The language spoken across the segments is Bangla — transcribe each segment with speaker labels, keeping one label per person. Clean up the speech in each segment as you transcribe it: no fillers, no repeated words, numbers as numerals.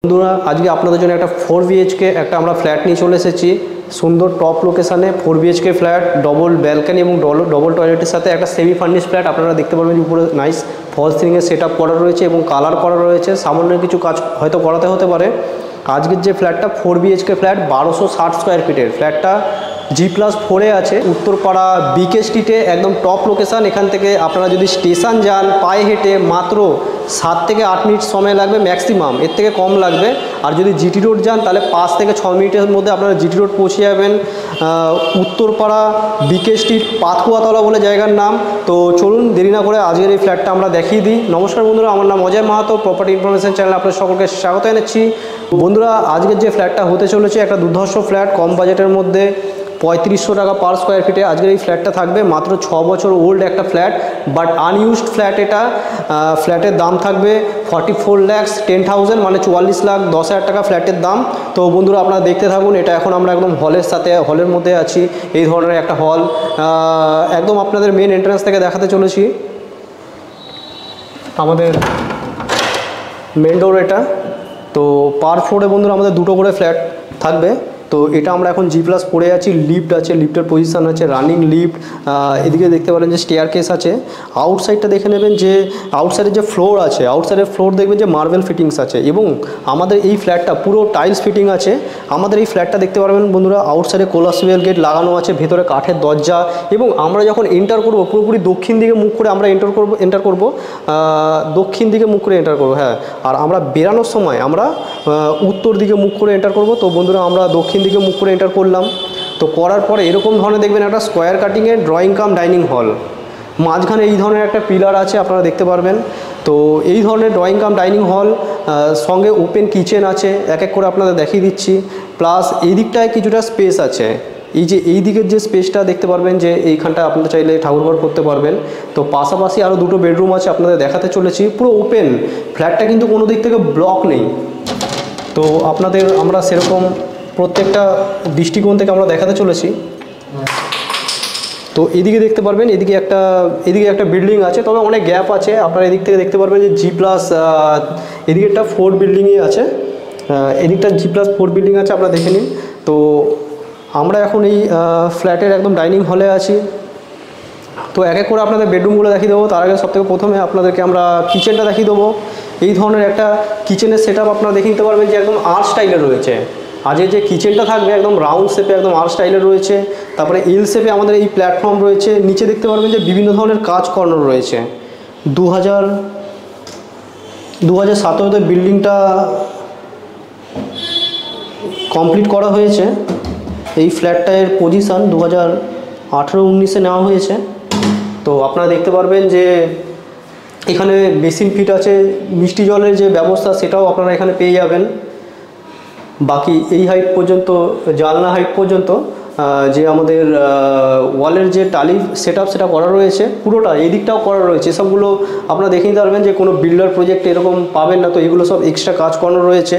Speaker 1: বন্ধুরা আজকে আপনাদের জন্য একটা 4 বিএইচকে একটা আমরা ফ্ল্যাট নিয়ে চলে এসেছি। সুন্দর টপ লোকেশানে 4 বিএইচকে ফ্ল্যাট, ডবল ব্যালকনি এবং ডবল টয়লেটের সাথে একটা সেমি ফার্নিশ ফ্ল্যাট। আপনারা দেখতে পারবেন যে উপরে নাইস ফলস সিলিংয়ের সেট আপ করা রয়েছে এবং কালার করা রয়েছে। সামান্য কিছু কাজ হয়তো করাতে হতে পারে। আজকের যে ফ্ল্যাটটা 4 বিএইচকে ফ্ল্যাট, 1260 স্কোয়ার ফিটের ফ্ল্যাটটা G+4-এ আছে, উত্তরপাড়া বিকে স্ট্রিটে, একদম টপ লোকেশান। এখান থেকে আপনারা যদি স্টেশন যান পায়ে হেঁটে মাত্র 7 থেকে 8 মিনিট সময় লাগবে ম্যাক্সিমাম, এর থেকে কম লাগবে। আর যদি জিটি রোড যান তাহলে 5 থেকে 6 মিনিটের মধ্যে আপনারা জিটি রোড পৌঁছে যাবেন। উত্তরপাড়া বিকে স্ট্রিট, পাতকুয়াতলা বলে জায়গার নাম। তো চলুন দেরি না করে আজকের এই ফ্ল্যাটটা আমরা দেখিয়ে দিই। নমস্কার বন্ধুরা, আমার নাম অজয় মাহাতো, প্রপার্টি ইনফরমেশন চ্যানেলে আপনাদের সকলকে স্বাগত জানাচ্ছি। বন্ধুরা আজকের যে ফ্ল্যাটটা হতে চলেছে একটা দুর্ধর্ষ ফ্ল্যাট, কম বাজেটের মধ্যে 3500 টাকা পার স্কোয়ার ফিটে আজকের এই ফ্ল্যাটটা থাকবে। মাত্র 6 বছর ওল্ড একটা ফ্ল্যাট, বাট আনইউজড ফ্ল্যাট এটা। ফ্ল্যাটের দাম থাকবে 44,10,000 মানে 44,10,000 টাকা ফ্ল্যাটের দাম। তো বন্ধুরা আপনারা দেখতে থাকুন। এটা এখন আমরা একদম হলের মধ্যে আছি। এই ধরনের একটা হল একদম আপনাদের মেন এন্ট্রান্স থেকে দেখাতে চলেছি। আমাদের মেন ডোর এটা। তো পার ফ্লোরে বন্ধুরা আমাদের দুটো করে ফ্ল্যাট থাকবে। তো এটা আমরা এখন G+4-এ আছি। লিফট আছে, লিফটের পজিশান আছে, রানিং লিফট। এদিকে দেখতে পারেন যে স্টেয়ার কেস আছে। আউটসাইডটা দেখে নেবেন যে আউটসাইডের যে ফ্লোর আছে, আউটসাইডের ফ্লোর দেখবেন যে মার্বেল ফিটিংস আছে এবং আমাদের এই ফ্ল্যাটটা পুরো টাইলস ফিটিং আছে। আমাদের এই ফ্ল্যাটটা দেখতে পারবেন বন্ধুরা, আউটসাইডে কোলাসিয়াল গেট লাগানো আছে, ভেতরে কাঠের দরজা। এবং আমরা যখন এন্টার করব পুরোপুরি দক্ষিণ দিকে মুখ করে আমরা এন্টার করব দক্ষিণ দিকে মুখ করে এন্টার করব। হ্যাঁ, আর আমরা বেরানোর সময় আমরা উত্তর দিকে মুখ করে এন্টার করব। তো বন্ধুরা আমরা দক্ষিণ দিকে মুখ করে এন্টার করলাম। তো করার পরে এরকম ধরনের দেখবেন একটা স্কোয়ার কাটিংয়ের ড্রয়িং কাম ডাইনিং হল, মাঝখানে এই ধরনের একটা পিলার আছে, আপনারা দেখতে পারবেন। তো এই ধরনের ড্রয়িং কাম ডাইনিং হল, সঙ্গে ওপেন কিচেন আছে, এক এক করে আপনাদের দেখিয়ে দিচ্ছি। প্লাস এই দিকটায় কিছুটা স্পেস আছে। এই যে এই দিকের যে স্পেসটা দেখতে পারবেন যে এইখানটা আপনারা চাইলে ঠাকুরঘর করতে পারবেন। তো পাশাপাশি আরও দুটো বেডরুম আছে, আপনাদের দেখাতে চলেছি। পুরো ওপেন ফ্ল্যাটটা, কিন্তু কোনো দিক থেকে ব্লক নেই। তো আপনাদের আমরা সেরকম প্রত্যেকটা দৃষ্টিকোণ থেকে আমরা দেখাতে চলেছি। তো এদিকে দেখতে পারবেন, এদিকে একটা বিল্ডিং আছে, তবে অনেক গ্যাপ আছে। আপনারা এদিক থেকে দেখতে পারবেন যে এদিকে একটা 4 বিল্ডিংই আছে, এদিকটা G+4 বিল্ডিং আছে, আপনারা দেখে নিন। তো আমরা এখন এই ফ্ল্যাটের একদম ডাইনিং হলে আছি। তো এক এক করে আপনাদের বেডরুমগুলো দেখিয়ে দেবো। তার আগে সবথেকে প্রথমে আপনাদেরকে আমরা কিচেনটা দেখিয়ে দেবো। এই ধরনের একটা কিচেনের সেট আপ আপনারা দেখে নিতে পারবেন যে একদম আর স্টাইলের রয়েছে। আজকের যে কিচেনটা থাকবে একদম রাউন্ড শেপে, একদম আর স্টাইলের রয়েছে। তারপরে এল শেপে আমাদের এই প্ল্যাটফর্ম রয়েছে। নিচে দেখতে পারবেন যে বিভিন্ন ধরনের কাজ করানো রয়েছে। 2017-তে বিল্ডিংটা কমপ্লিট করা হয়েছে। এই ফ্ল্যাটটার পজিশান 2018-19-এ নেওয়া হয়েছে। তো আপনারা দেখতে পারবেন যে এখানে বেসিন ফিট আছে, মিষ্টি জলের যে ব্যবস্থা সেটাও আপনারা এখানে পেয়ে যাবেন। বাকি এই হাইট পর্যন্ত, জানলা হাইট পর্যন্ত যে আমাদের ওয়ালের যে টালি সেট সেটা করা রয়েছে, পুরোটা এই দিকটাও করা রয়েছে। সবগুলো আপনারা দেখে নিতে পারবেন যে কোনো বিল্ডার প্রজেক্ট এরকম পাবেন না। তো এগুলো সব এক্সট্রা কাজ করানো রয়েছে।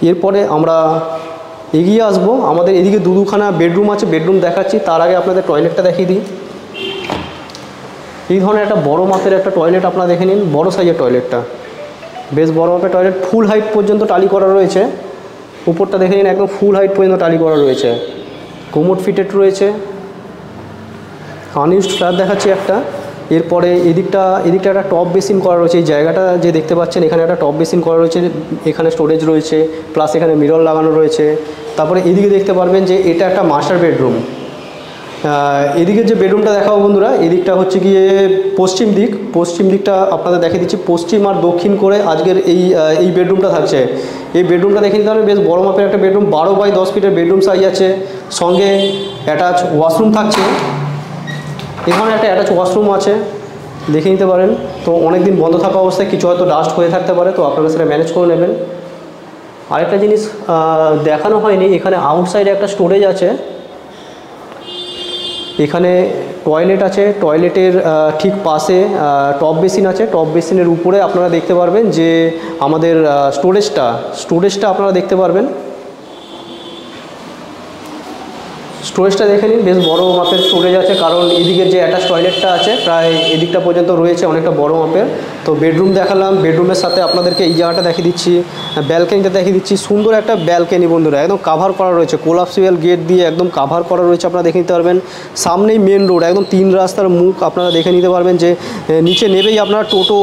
Speaker 1: এরপরে আমরা এগিয়ে আসবো। আমাদের এদিকে দুখানা বেডরুম আছে, বেডরুম দেখাচ্ছি। তার আগে আপনাদের টয়লেটটা দেখিয়ে দিই। এই ধরনের একটা বড় মাপের একটা টয়লেট আপনারা দেখে নিন, বড় সাইজের টয়লেটটা, বেশ বড় মাপের টয়লেট। ফুল হাইট পর্যন্ত টালি করা রয়েছে। উপরটা দেখে নিন, একদম ফুল হাইট পর্যন্ত টালি করা রয়েছে। কোমোড ফিটেড রয়েছে। আনইউজড ফ্ল্যাট দেখাচ্ছি একটা। এরপরে এদিকটা একটা টপ বেসিন করা রয়েছে। এই জায়গাটা যে দেখতে পাচ্ছেন এখানে একটা টপ বেসিন করা রয়েছে, এখানে স্টোরেজ রয়েছে, প্লাস এখানে মিরর লাগানো রয়েছে। তারপরে এদিকে দেখতে পারবেন যে এটা একটা মাস্টার বেডরুম। এদিকের যে বেডরুমটা দেখাবো বন্ধুরা, এদিকটা হচ্ছে গিয়ে পশ্চিম দিকটা আপনাদের দেখিয়ে দিচ্ছি। পশ্চিম আর দক্ষিণ করে আজকের এই বেডরুমটা থাকছে। এই বেডরুমটা দেখে নিতে হবে, বেশ বড় মাপের একটা বেডরুম, 12x10 ফিটের বেডরুম সাইজ আছে। সঙ্গে অ্যাটাচ ওয়াশরুম থাকছে। এখানে একটা অ্যাটাচ ওয়াশরুম আছে, দেখে নিতে পারেন। তো অনেক দিন বন্ধ থাকা অবস্থায় কিছু হয়তো ডাস্ট হয়ে থাকতে পারে, তো আপনারা সেটা ম্যানেজ করে নেবেন। আরেকটা জিনিস দেখানো হয়নি, এখানে আউটসাইডে একটা স্টোরেজ আছে। এখানে টয়লেট আছে, টয়লেটের ঠিক পাশে টপ বেসিন আছে। টপ বেসিনের উপরে আপনারা দেখতে পারবেন যে আমাদের স্টোরেজটা আপনারা দেখতে পারবেন। স্টোরেজটা দেখে নিন, বেশ বড় মাপের স্টোরেজ আছে, কারণ এদিকের যে অ্যাটাচ টয়লেটটা আছে প্রায় এদিকটা পর্যন্ত রয়েছে, অনেকটা বড় মাপের। তো বেডরুম দেখালাম, বেডরুমের সাথে আপনাদেরকে এই জায়গাটা দেখিয়ে দিচ্ছি, ব্যালকানিটা দেখিয়ে দিচ্ছি। সুন্দর একটা ব্যালকানি বন্ধুরা, একদম কাভার করা রয়েছে, কোলাপসিবল গেট দিয়ে একদম কাভার করা রয়েছে, আপনারা দেখে নিতে পারবেন। সামনেই মেন রোড, একদম 3 রাস্তার মুখ, আপনারা দেখে নিতে পারবেন যে নিচে নেবেই আপনারা টোটো,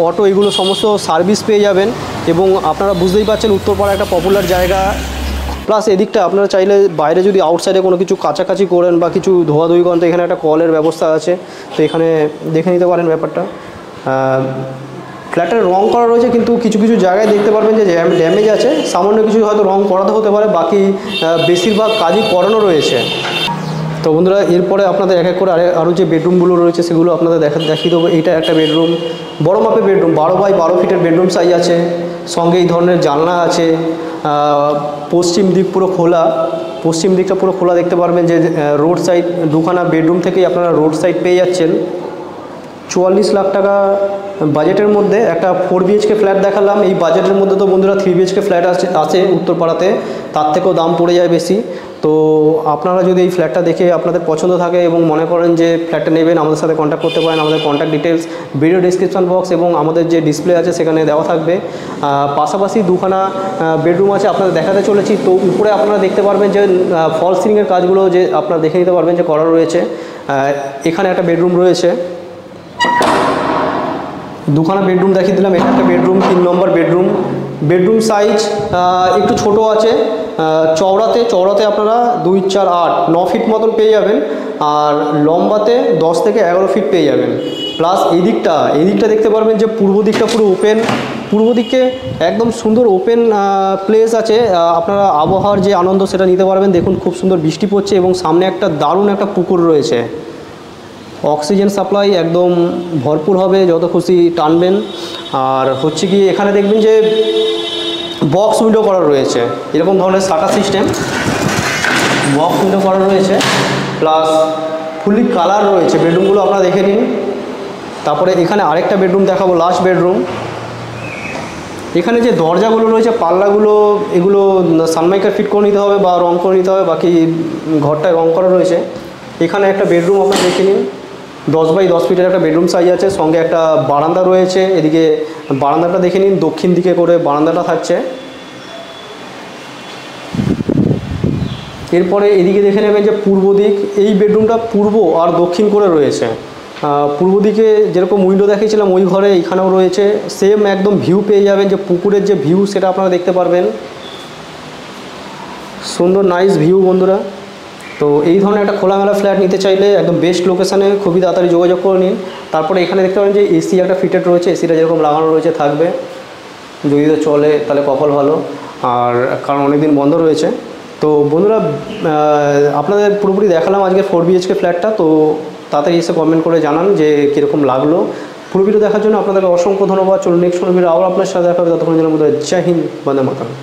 Speaker 1: অটো এগুলো সমস্ত সার্ভিস পেয়ে যাবেন। এবং আপনারা বুঝতেই পারছেন উত্তরপাড়া একটা পপুলার জায়গা, প্লাস এদিকটা আপনারা চাইলে বাইরে যদি আউটসাইডে কোনো কিছু কাছাকাছি করেন বা কিছু ধোয়াধুয়ি করেন, তো এখানে একটা কলের ব্যবস্থা আছে, তো এখানে দেখে নিতে পারেন ব্যাপারটা। ফ্ল্যাটের রং করা রয়েছে, কিন্তু কিছু কিছু জায়গায় দেখতে পারবেন যে ড্যামেজ আছে, সামান্য কিছু হয়তো রং করাতে হতে পারে, বাকি বেশিরভাগ কাজই করানো রয়েছে। তো বন্ধুরা, এরপরে আপনাদের এক এক করে আরও যে বেডরুমগুলো রয়েছে সেগুলো আপনাদের দেখিয়ে দেবো। এইটা একটা বেডরুম, বড় মাপের বেডরুম, 12x12 ফিটের বেডরুম সাইজ আছে, সঙ্গে এই ধরনের জানলা আছে। পশ্চিম দিক পুরো খোলা, পশ্চিম দিকটা পুরো খোলা, দেখতে পারবেন যে রোড সাইড, দুখানা বেডরুম থেকেই আপনারা রোড সাইড পেয়ে যাচ্ছেন। 44 লাখ টাকা বাজেটের মধ্যে একটা 4 BHK ফ্ল্যাট দেখালাম। এই বাজেটের মধ্যে তো বন্ধুরা 3 BHK ফ্ল্যাট আছে উত্তরপাড়াতে, তার থেকেও দাম পড়ে যায় বেশি। তো আপনারা যদি এই ফ্ল্যাটটা দেখে আপনাদের পছন্দ থাকে এবং মনে করেন যে ফ্ল্যাটটা নেবেন, আমাদের সাথে কন্ট্যাক্ট করতে পারেন। আমাদের contact details video description box এবং আমাদের যে ডিসপ্লে আছে সেখানে দেওয়া থাকবে। পাশাপাশি দুখানা বেডরুম আছে আপনাদের দেখাতে চলেছি। তো উপরে আপনারা দেখতে পারবেন যে ফল সিলিংয়ের কাজগুলো যে আপনারা দেখে নিতে পারবেন যে করা রয়েছে। এখানে একটা বেডরুম রয়েছে, দুখানা বেডরুম দেখিয়ে দিলাম। এটা একটা বেডরুম, 3 নম্বর বেডরুম। বেডরুম সাইজ একটু ছোট আছে, চওড়াতে আপনারা 2, 4, 8, 9 ফিট মতন পেয়ে যাবেন, আর লম্বাতে 10 থেকে 11 ফিট পেয়ে যাবেন। প্লাস এই দিকটা দেখতে পারবেন যে পূর্ব দিকটা পুরো ওপেন, পূর্ব দিকে একদম সুন্দর ওপেন প্লেস আছে, আপনারা আবহাওয়ার যে আনন্দ সেটা নিতে পারবেন। দেখুন খুব সুন্দর বৃষ্টি পড়ছে এবং সামনে একটা দারুণ একটা পুকুর রয়েছে, অক্সিজেন সাপ্লাই একদম ভরপুর হবে, যত খুশি টানবেন। আর হচ্ছে কি এখানে দেখবেন যে বক্স উইন্ডো করা রয়েছে, এরকম ধরনের শাটার সিস্টেম বক্স উইন্ডো করা রয়েছে, প্লাস ফুলি কালার রয়েছে। বেডরুমগুলো আপনারা দেখে নিন। তারপরে এখানে আরেকটা বেডরুম দেখাবো, লাস্ট বেডরুম। এখানে যে দরজাগুলো রয়েছে, পাল্লাগুলো, এগুলো সানমাইকার ফিট করে নিতে হবে বা রং করে নিতে হবে, বাকি ঘরটায় রং করা রয়েছে। এখানে একটা বেডরুম আপনারা দেখে নিন, 10x10 ফিটের একটা বেডরুম সাইজ আছে, সঙ্গে একটা বারান্দা রয়েছে। এদিকে বারান্দাটা দেখে নিন, দক্ষিণ দিকে করে বারান্দাটা থাকছে। এরপরে এদিকে দেখে নেবেন যে পূর্ব দিক, এই বেডরুমটা পূর্ব আর দক্ষিণ করে রয়েছে। পূর্ব দিকে যেরকম উইন্ডো দেখিয়েছিলাম ওই ঘরে এখানেও রয়েছে, সেম একদম ভিউ পেয়ে যাবেন, যে পুকুরের যে ভিউ সেটা আপনারা দেখতে পারবেন। সুন্দর নাইস ভিউ বন্ধুরা। তো এই ধরনের একটা খোলামেলা ফ্ল্যাট নিতে চাইলে একদম বেস্ট লোকেশানে খুবই তাড়াতাড়ি যোগাযোগ করে নিন। তারপরে এখানে দেখতে পারেন যে এসি একটা ফিটেড রয়েছে, এসিটা যেরকম লাগানো রয়েছে থাকবে, যদি তো চলে তাহলে কপাল ভালো, আর কারণ অনেক দিন বন্ধ রয়েছে। তো বন্ধুরা, আপনাদের পুরোপুরি দেখালাম আজকে 4 BHK ফ্ল্যাটটা। তো তাড়াতাড়ি এসে কমেন্ট করে জানান যে কীরকম লাগলো। পুরো ভিডিও দেখার জন্য আপনাদেরকে অসংখ্য ধন্যবাদ। চলুন নেক্সট কোনো ভিডিও আবার আপনার সাথে দেখা হবে। ততক্ষণ জন্য জয় হিন্দ, বন্দে মাতরম।